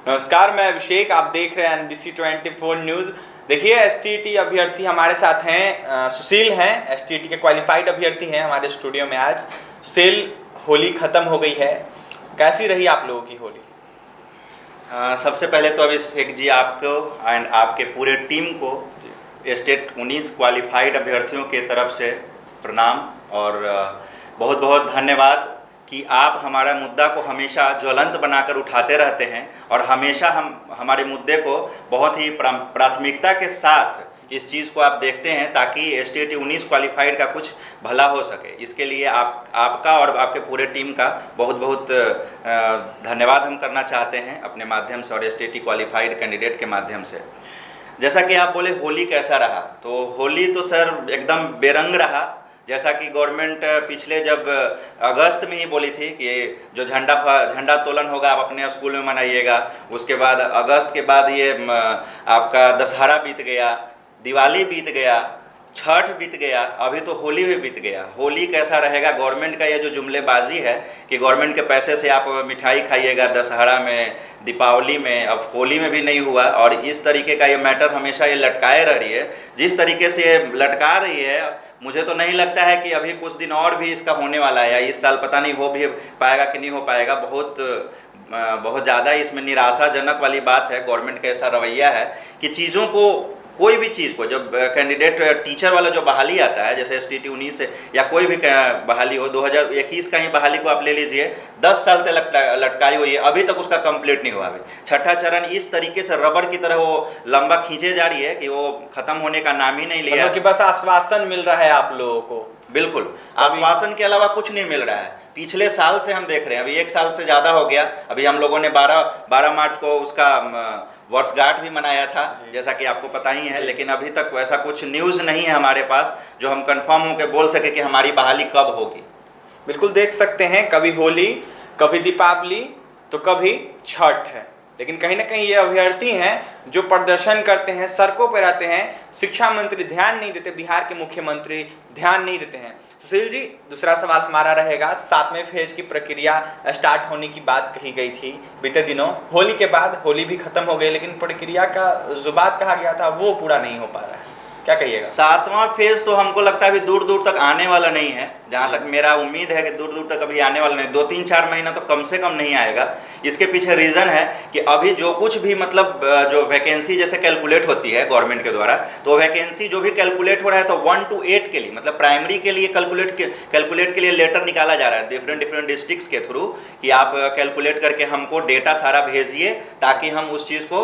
नमस्कार, मैं अभिषेक। आप देख रहे हैं NBC 24 न्यूज़। देखिए, STT अभ्यर्थी हमारे साथ हैं, सुशील हैं, STT के क्वालिफाइड अभ्यर्थी हैं हमारे स्टूडियो में आज। सुशील, होली ख़त्म हो गई है, कैसी रही आप लोगों की होली? सबसे पहले तो अभिषेक जी आपको एंड आपके पूरे टीम को स्टेट 19 क्वालिफाइड अभ्यर्थियों के तरफ से प्रणाम और बहुत बहुत धन्यवाद कि आप हमारा मुद्दा को हमेशा ज्वलंत बनाकर उठाते रहते हैं और हमेशा हम हमारे मुद्दे को बहुत ही प्राथमिकता के साथ इस चीज़ को आप देखते हैं ताकि STT 19 क्वालिफाइड का कुछ भला हो सके। इसके लिए आपका और आपके पूरे टीम का बहुत बहुत धन्यवाद हम करना चाहते हैं अपने माध्यम से और STT क्वालिफाइड कैंडिडेट के माध्यम से। जैसा कि आप बोले होली कैसा रहा, तो होली तो सर एकदम बेरंग रहा। जैसा कि गवर्नमेंट पिछले जब अगस्त में ही बोली थी कि जो झंडा तोलन होगा आप अपने स्कूल में मनाइएगा, उसके बाद अगस्त के बाद ये आपका दशहरा बीत गया, दिवाली बीत गया, छठ बीत गया, अभी तो होली भी बीत गया। होली कैसा रहेगा? गवर्नमेंट का ये जो जुमलेबाजी है कि गवर्नमेंट के पैसे से आप मिठाई खाइएगा दशहरा में, दीपावली में, अब होली में भी नहीं हुआ। और इस तरीके का ये मैटर हमेशा ये लटकाए रह रही है। जिस तरीके से ये लटका रही है, मुझे तो नहीं लगता है कि अभी कुछ दिन और भी इसका होने वाला है या इस साल पता नहीं हो भी पाएगा कि नहीं हो पाएगा। बहुत ज़्यादा इसमें निराशाजनक वाली बात है। गवर्नमेंट का ऐसा रवैया है कि चीज़ों को, कोई भी चीज़ को, जब कैंडिडेट टीचर वाला जो बहाली आता है, जैसे STT 19 से या कोई भी बहाली हो, 2021 का ही बहाली को आप ले लीजिए, 10 साल तक लटकाई हुई है, अभी तक उसका कंप्लीट नहीं हुआ। अभी छठा चरण इस तरीके से रबड़ की तरह वो लंबा खींचे जा रही है कि वो ख़त्म होने का नाम ही नहीं लिया। मतलब कि बस आश्वासन मिल रहा है आप लोगों को? बिल्कुल, आश्वासन के अलावा कुछ नहीं मिल रहा है। पिछले साल से हम देख रहे हैं, अभी 1 साल से ज़्यादा हो गया। अभी हम लोगों ने 12 मार्च को उसका वर्षगांठ भी मनाया था, जैसा कि आपको पता ही है। लेकिन अभी तक वैसा कुछ न्यूज़ नहीं है हमारे पास जो हम कंफर्म होकर बोल सके कि हमारी बहाली कब होगी। बिल्कुल देख सकते हैं, कभी होली, कभी दीपावली, तो कभी छठ है। लेकिन कहीं ना कहीं ये अभ्यर्थी हैं जो प्रदर्शन करते हैं, सड़कों पर रहते हैं। शिक्षा मंत्री ध्यान नहीं देते, बिहार के मुख्यमंत्री ध्यान नहीं देते हैं। सुशील जी, दूसरा सवाल हमारा रहेगा, 7वें फेज की प्रक्रिया स्टार्ट होने की बात कही गई थी बीते दिनों। होली के बाद, होली भी खत्म हो गई, लेकिन प्रक्रिया का जो बात कहा गया था वो पूरा नहीं हो पा रहा है, क्या कहिएगा? 7वां फेज तो हमको लगता है अभी दूर दूर तक आने वाला नहीं है। जहाँ तक मेरा उम्मीद है कि दूर दूर तक अभी आने वाला नहीं, 2-3-4 महीना तो कम से कम नहीं आएगा। इसके पीछे रीज़न है कि अभी जो कुछ भी मतलब जो वैकेंसी जैसे कैलकुलेट होती है गवर्नमेंट के द्वारा, तो वैकेंसी जो भी कैलकुलेट हो रहा है तो 1 to 8 के लिए, मतलब प्राइमरी के लिए कैलकुलेट के लिए लेटर निकाला जा रहा है डिफरेंट डिस्ट्रिक्ट्स के थ्रू कि आप कैलकुलेट करके हमको डेटा सारा भेजिए ताकि हम उस चीज़ को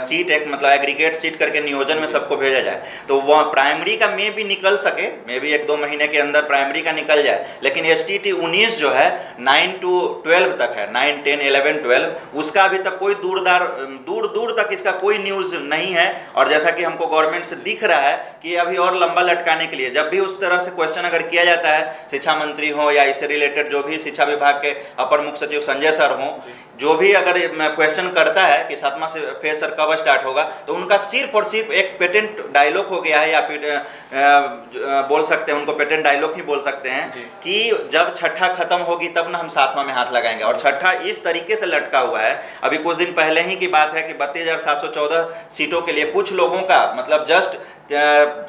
सीट एक मतलब एग्रीगेट सीट करके नियोजन में सबको भेजा जाए। तो वह प्राइमरी का मे भी निकल सके, मे भी 1-2 महीने के अंदर प्राइमरी का निकल जाए। लेकिन STT 19 जो है 9 to 12 तक है, 9, 10, 11, 12, उसका अभी तक कोई दूर तक इसका कोई न्यूज़ नहीं है। और जैसा कि हमको गवर्नमेंट से दिख रहा है कि अभी और लंबा लटकाने के लिए, जब भी उस तरह से क्वेश्चन अगर किया जाता है, शिक्षा मंत्री हो या इससे रिलेटेड जो भी शिक्षा विभाग के अपर मुख्य सचिव संजय सर हों, जो भी अगर क्वेश्चन करता है कि 7वां फेज सर कब स्टार्ट होगा, तो उनका सिर्फ और सिर्फ एक पेटेंट डायलॉग हो गया है, या बोल सकते हैं उनको पेटेंट डायलॉग ही बोल सकते हैं कि जब छठा खत्म होगी तब ना हम 7वां में हाथ लगाएंगे। और छठा इस तरीके से लटका हुआ है। अभी कुछ दिन पहले ही की बात है कि 32,714 सीटों के लिए कुछ लोगों का मतलब जस्ट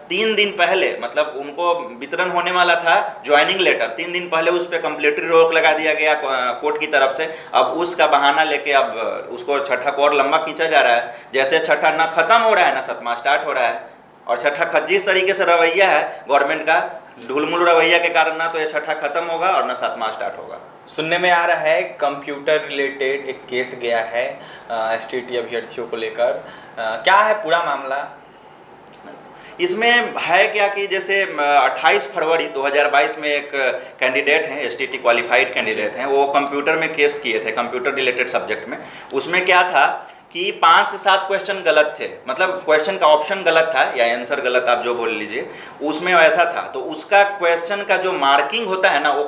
3 दिन पहले, मतलब उनको वितरण होने वाला था ज्वाइनिंग लेटर, 3 दिन पहले उस पर कंप्लीटली रोक लगा दिया गया कोर्ट की तरफ से। अब उसका बहाना लेके अब उसको छठा को और लंबा खींचा जा रहा है। जैसे छठा ना खत्म हो रहा है ना 7वां स्टार्ट हो रहा है। और छठा जिस तरीके से रवैया है गवर्नमेंट का, ढुलमुल रवैया के कारण ना तो ये छठा खत्म होगा और ना 7वां स्टार्ट होगा। सुनने में आ रहा है कंप्यूटर रिलेटेड एक केस गया है STT अभ्यर्थियों को लेकर, क्या है पूरा मामला? इसमें है क्या कि जैसे 28 फरवरी 2022 में एक कैंडिडेट हैं, STT क्वालिफाइड कैंडिडेट हैं, वो कंप्यूटर में केस किए थे, कंप्यूटर रिलेटेड सब्जेक्ट में। उसमें क्या था कि 5 से 7 क्वेश्चन गलत थे, मतलब क्वेश्चन का ऑप्शन गलत था या आंसर गलत, आप जो बोल लीजिए, उसमें वैसा था। तो उसका क्वेश्चन का जो मार्किंग होता है ना, वो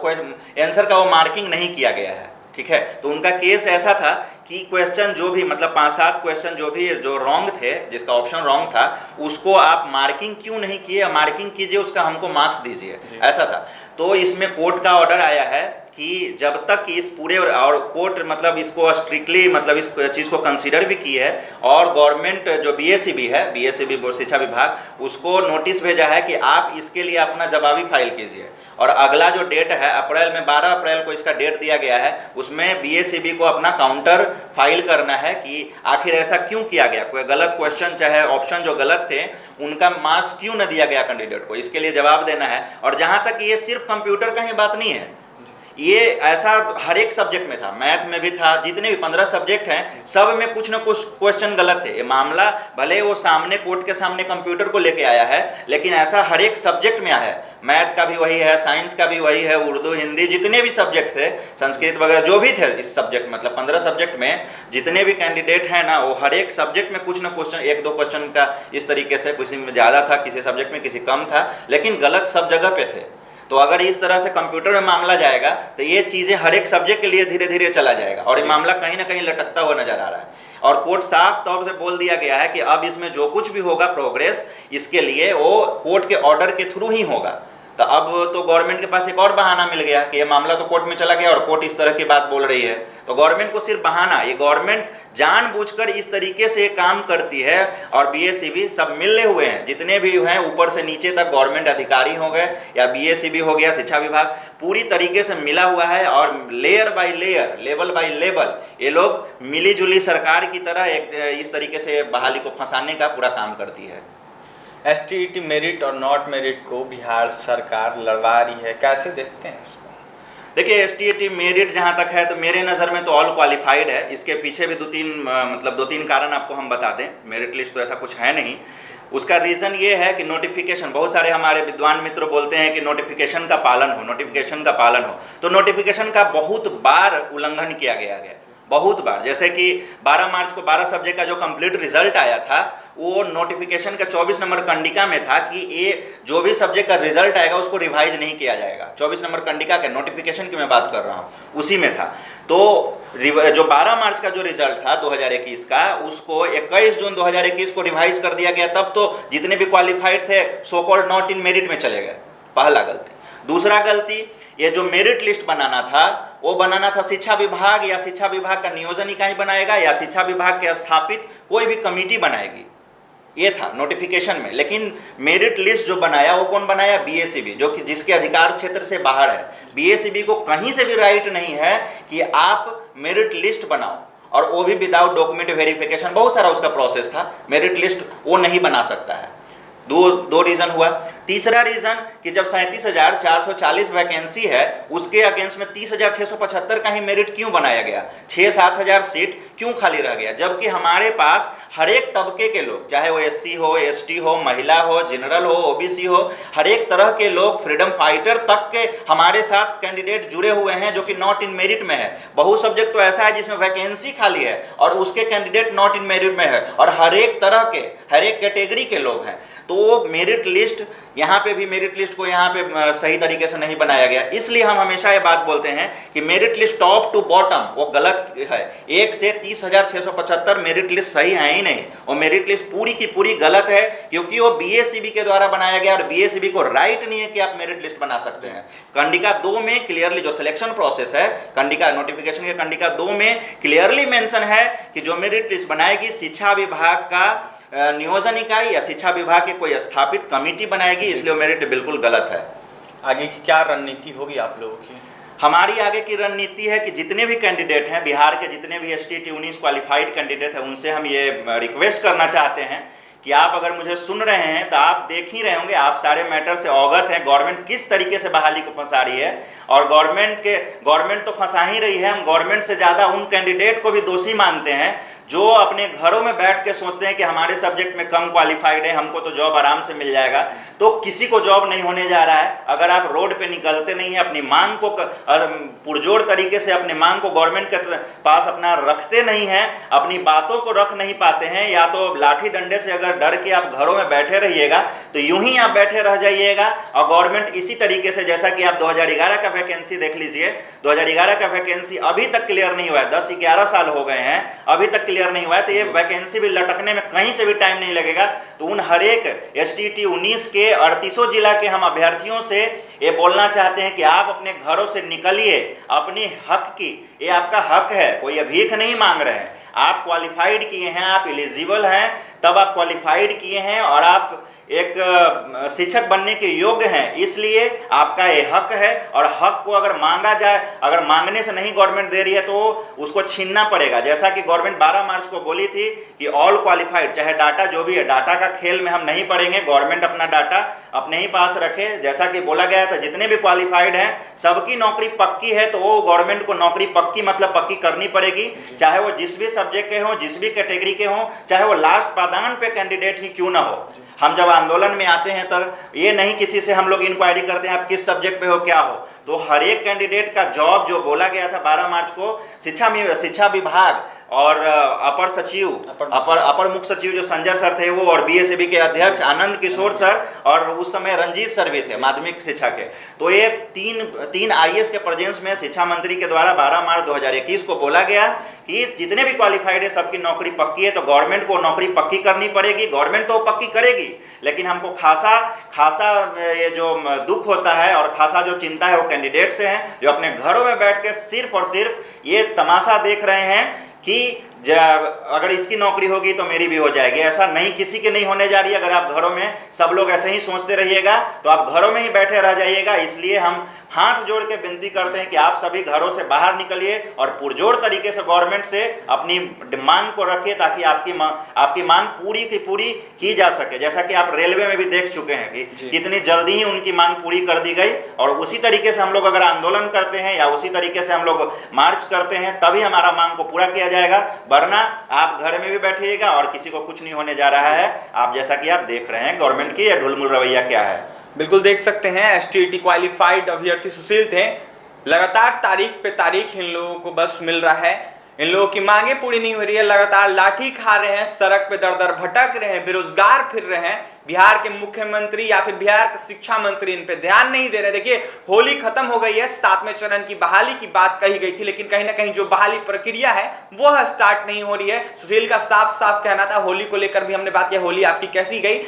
आंसर का वो मार्किंग नहीं किया गया है, ठीक है। तो उनका केस ऐसा था कि क्वेश्चन जो भी मतलब 5-7 क्वेश्चन जो रॉन्ग थे, जिसका ऑप्शन रॉन्ग था, उसको आप मार्किंग क्यों नहीं किए, मार्किंग कीजिए, उसका हमको मार्क्स दीजिए, ऐसा था। तो इसमें कोर्ट का ऑर्डर आया है कि जब तक इस पूरे और कोर्ट मतलब इसको स्ट्रिक्टली मतलब इस चीज़ को कंसीडर भी की है और गवर्नमेंट जो बीएसईबी है, बीएसईबी बोर्ड शिक्षा विभाग, उसको नोटिस भेजा है कि आप इसके लिए अपना जवाबी फाइल कीजिए। और अगला जो डेट है अप्रैल में 12 अप्रैल को इसका डेट दिया गया है, उसमें बीएसईबी को अपना काउंटर फाइल करना है कि आखिर ऐसा क्यों किया गया, कोई गलत क्वेश्चन चाहे ऑप्शन जो गलत थे उनका मार्क्स क्यों न दिया गया कैंडिडेट को, इसके लिए जवाब देना है। और जहाँ तक ये सिर्फ कंप्यूटर का ही बात नहीं है, ये ऐसा हर एक सब्जेक्ट में था, मैथ में भी था, जितने भी 15 सब्जेक्ट हैं सब में कुछ ना कुछ क्वेश्चन गलत थे। ये मामला भले वो सामने कोर्ट के सामने कंप्यूटर को लेके आया है, लेकिन ऐसा हर एक सब्जेक्ट में आया है। मैथ का भी वही है, साइंस का भी वही है, उर्दू हिंदी जितने भी सब्जेक्ट थे, संस्कृत वगैरह जो भी थे इस सब्जेक्ट मतलब 15 सब्जेक्ट में जितने भी कैंडिडेट हैं ना, वो हर एक सब्जेक्ट में कुछ ना क्वेश्चन, एक दो क्वेश्चन का इस तरीके से, किसी में ज़्यादा था, किसी सब्जेक्ट में किसी कम था, लेकिन गलत सब जगह पे थे। तो अगर इस तरह से कंप्यूटर में मामला जाएगा तो ये चीज़ें हर एक सब्जेक्ट के लिए धीरे धीरे चला जाएगा और ये मामला कहीं ना कहीं लटकता हुआ नजर आ रहा है। और कोर्ट साफ तौर से बोल दिया गया है कि अब इसमें जो कुछ भी होगा प्रोग्रेस, इसके लिए वो कोर्ट के ऑर्डर के थ्रू ही होगा। तो अब तो गवर्नमेंट के पास एक और बहाना मिल गया कि ये मामला तो कोर्ट में चला गया और कोर्ट इस तरह की बात बोल रही है। तो गवर्नमेंट को सिर्फ बहाना, ये गवर्नमेंट जानबूझकर इस तरीके से काम करती है। और बीएसईबी सब मिले हुए हैं, जितने भी हैं ऊपर से नीचे तक गवर्नमेंट अधिकारी हो गए या बीएसईबी हो गया, शिक्षा विभाग, पूरी तरीके से मिला हुआ है और layer by layer, level by level ये लोग मिली जुली सरकार की तरह एक इस तरीके से बहाली को फंसाने का पूरा काम करती है। एसटीईटी मेरिट और नॉट मेरिट को बिहार सरकार लड़वा रही है, कैसे देखते हैं इसको? देखिए एसटीईटी मेरिट जहाँ तक है तो मेरे नज़र में तो ऑल क्वालिफाइड है। इसके पीछे भी दो तीन कारण आपको हम बता दें। मेरिट लिस्ट तो ऐसा कुछ है नहीं। उसका रीज़न ये है कि नोटिफिकेशन, बहुत सारे हमारे विद्वान मित्र बोलते हैं कि नोटिफिकेशन का पालन हो, नोटिफिकेशन का पालन हो। तो नोटिफिकेशन का बहुत बार उल्लंघन किया गया है, बहुत बार। जैसे कि 12 मार्च को 12 सब्जेक्ट का जो कंप्लीट रिजल्ट आया था, वो नोटिफिकेशन का 24 नंबर कंडिका में था कि ये जो भी सब्जेक्ट का रिजल्ट आएगा उसको रिवाइज नहीं किया जाएगा। 24 नंबर कंडिका के नोटिफिकेशन की मैं बात कर रहा हूँ, उसी में था। तो जो 12 मार्च का जो रिजल्ट था 2021 का, उसको 21 जून 2021 को रिवाइज कर दिया गया। तब तो जितने भी क्वालिफाइड थे so called not in merit में चले गए, पहला गलती। दूसरा गलती, ये जो मेरिट लिस्ट बनाना था वो बनाना था शिक्षा विभाग, या शिक्षा विभाग का नियोजन इकाई बनाएगा या शिक्षा विभाग के स्थापित कोई भी कमेटी बनाएगी, ये था नोटिफिकेशन में। लेकिन मेरिट लिस्ट जो बनाया वो कौन बनाया? बीएसईबी, जो कि जिसके अधिकार क्षेत्र से बाहर है। बीएसईबी को कहीं से भी राइट नहीं है कि आप मेरिट लिस्ट बनाओ, और वो भी विदाउट डॉक्यूमेंट वेरिफिकेशन, बहुत सारा उसका प्रोसेस था। मेरिट लिस्ट वो नहीं बना सकता है। दो रीज़न हुआ। तीसरा रीज़न कि जब 37,440 वैकेंसी है, उसके अगेंस्ट में 30,675 का ही मेरिट क्यों बनाया गया? 6-7 हज़ार सीट क्यों खाली रह गया? जबकि हमारे पास हर एक तबके के लोग, चाहे वो एससी हो, एसटी हो, महिला हो, जनरल हो, ओबीसी हो, हर एक तरह के लोग, फ्रीडम फाइटर तक के हमारे साथ कैंडिडेट जुड़े हुए हैं जो कि नॉट इन मेरिट में है। बहुत सब्जेक्ट तो ऐसा है जिसमें वैकेंसी खाली है और उसके कैंडिडेट नॉट इन मेरिट में है, और हर एक तरह के, हर एक कैटेगरी के लोग हैं। तो मेरिट लिस्ट, यहाँ पे भी मेरिट लिस्ट को यहाँ पे सही तरीके से नहीं बनाया गया। इसलिए हम हमेशा ये बात बोलते हैं कि merit list top to bottom वो गलत है। 1 से 30,675 मेरिट लिस्ट सही है ही नहीं, और मेरिट लिस्ट पूरी की पूरी गलत है, क्योंकि वो बीएसईबी के द्वारा बनाया गया और बीएसईबी को राइट नहीं है कि आप मेरिट लिस्ट बना सकते हैं। कंडिका 2 में क्लियरली जो सिलेक्शन प्रोसेस है, कंडिका नोटिफिकेशन के कंडिका 2 में क्लियरली मेंशन है कि जो मेरिट लिस्ट बनाएगी शिक्षा विभाग का नियोजन इकाई या शिक्षा विभाग के कोई स्थापित कमेटी बनाएगी, इसलिए मेरिट बिल्कुल गलत है। आगे की क्या रणनीति होगी आप लोगों की? हमारी आगे की रणनीति है कि जितने भी कैंडिडेट हैं, बिहार के जितने भी एसटीईटी 19 क्वालिफाइड कैंडिडेट हैं, उनसे हम ये रिक्वेस्ट करना चाहते हैं कि आप अगर मुझे सुन रहे हैं तो आप देख ही रहे होंगे, आप सारे मैटर से अवगत हैं गवर्नमेंट किस तरीके से बहाली को फंसा रही है। और गवर्नमेंट तो फंसा ही रही है, हम गवर्नमेंट से ज़्यादा उन कैंडिडेट को भी दोषी मानते हैं जो अपने घरों में बैठ के सोचते हैं कि हमारे सब्जेक्ट में कम क्वालिफाइड है, हमको तो जॉब आराम से मिल जाएगा। तो किसी को जॉब नहीं होने जा रहा है। अगर आप रोड पे निकलते नहीं हैं, अपनी मांग को पुरजोर तरीके से अपनी मांग को गवर्नमेंट के पास अपना रखते नहीं हैं, अपनी बातों को रख नहीं पाते हैं, या तो लाठी डंडे से अगर डर के आप घरों में बैठे रहिएगा तो यूं ही आप बैठे रह जाइएगा। और गवर्नमेंट इसी तरीके से, जैसा कि आप 2011 का वैकेंसी देख लीजिए, 2011 का वैकेंसी अभी तक क्लियर नहीं हुआ है, 10-11 साल हो गए हैं, अभी तक क्लियर नहीं हुआ है तो ये वैकेंसी भी लटकने में कहीं से भी टाइम नहीं लगेगा। तो उन हर एक STT 19 के 38 जिला के हम अभ्यर्थियों से ये बोलना चाहते हैं कि आप अपने घरों से निकलिए, अपनी हक की, ये आपका हक है, कोई भीख नहीं मांग रहे हैं। आप क्वालिफाइड किए हैं, आप एलिजिबल हैं, तब आप क्वालिफाइड किए हैं और आप एक शिक्षक बनने के योग्य हैं, इसलिए आपका ये हक है। और हक को अगर मांगा जाए, अगर मांगने से नहीं गवर्नमेंट दे रही है तो उसको छीनना पड़ेगा। जैसा कि गवर्नमेंट 12 मार्च को बोली थी कि ऑल क्वालिफाइड, चाहे डाटा जो भी है, डाटा का खेल में हम नहीं पड़ेंगे, गवर्नमेंट अपना डाटा अपने ही पास रखे। जैसा कि बोला गया था जितने भी क्वालिफाइड हैं सबकी नौकरी पक्की है, तो वो गवर्नमेंट को नौकरी पक्की मतलब पक्की करनी पड़ेगी, चाहे वो जिस भी सब्जेक्ट के हों, जिस भी कैटेगरी के हों, चाहे वो लास्ट पादान पे कैंडिडेट ही क्यों ना हो। हम जब आंदोलन में आते हैं तब ये नहीं किसी से हम लोग इंक्वायरी करते हैं आप किस सब्जेक्ट पे हो, क्या हो। तो हर एक कैंडिडेट का जॉब जो बोला गया था 12 मार्च को, शिक्षा विभाग और अपर सचिव, अपर मुख्य सचिव जो संजय सर थे वो, और BSAB के अध्यक्ष आनंद किशोर सर, और उस समय रंजीत सर भी थे माध्यमिक शिक्षा के। तो ये तीन IAS के प्रेजेंस में शिक्षा मंत्री के द्वारा 12 मार्च 2021 को बोला गया कि जितने भी क्वालिफाइड है सबकी नौकरी पक्की है, तो गवर्नमेंट को नौकरी पक्की करनी पड़ेगी। गवर्नमेंट तो पक्की करेगी, लेकिन हमको खासा ये जो दुख होता है और खासा जो चिंता है वो कैंडिडेट से है, जो अपने घरों में बैठ के सिर्फ और सिर्फ ये तमाशा देख रहे हैं कि अगर इसकी नौकरी होगी तो मेरी भी हो जाएगी। ऐसा नहीं, किसी की नहीं होने जा रही है। अगर आप घरों में सब लोग ऐसे ही सोचते रहिएगा तो आप घरों में ही बैठे रह जाइएगा। इसलिए हम हाथ जोड़ के विनती करते हैं कि आप सभी घरों से बाहर निकलिए और पुरजोर तरीके से गवर्नमेंट से अपनी मांग को रखिए, ताकि आपकी मांग पूरी की पूरी की जा सके। जैसा कि आप रेलवे में भी देख चुके हैं कि कितनी जल्दी ही उनकी मांग पूरी कर दी गई, और उसी तरीके से हम लोग अगर आंदोलन करते हैं या उसी तरीके से हम लोग मार्च करते हैं तभी हमारा मांग को पूरा किया जाएगा, वरना आप घर में भी बैठिएगा और किसी को कुछ नहीं होने जा रहा है। आप जैसा कि आप देख रहे हैं गवर्नमेंट की ये ढुलमुल रवैया क्या है। बिल्कुल देख सकते हैं STT क्वालिफाइड अभ्यर्थी सुशील थे, लगातार तारीख पे तारीख इन लोगों को बस मिल रहा है, इन लोगों की मांगे पूरी नहीं हो रही है, लगातार लाठी खा रहे हैं, सड़क पे दर दर भटक रहे हैं, बेरोजगार फिर रहे हैं। बिहार के मुख्यमंत्री या फिर बिहार के शिक्षा मंत्री इन पे ध्यान नहीं दे रहे। देखिए होली खत्म हो गई है, 7वें चरण की बहाली की बात कही गई थी, लेकिन कहीं ना कहीं जो बहाली प्रक्रिया है वो स्टार्ट नहीं हो रही है। सुशील का साफ साफ कहना था, होली को लेकर भी हमने बात किया, होली आपकी कैसी गई,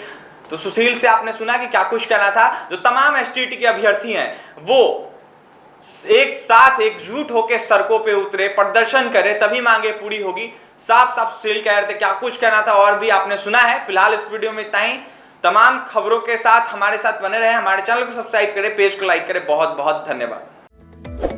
तो सुशील से आपने सुना कि क्या कुछ कहना था। जो तमाम STT के अभ्यर्थी हैं वो एक साथ एकजुट होकर सड़कों पे उतरे, प्रदर्शन करे, तभी मांगे पूरी होगी। साफ साफ सुशील कह रहे थे, क्या कुछ कहना था और भी आपने सुना है। फिलहाल इस वीडियो में इतना ही। तमाम खबरों के साथ हमारे साथ बने रहे, हमारे चैनल को सब्सक्राइब करें, पेज को लाइक करें। बहुत बहुत धन्यवाद।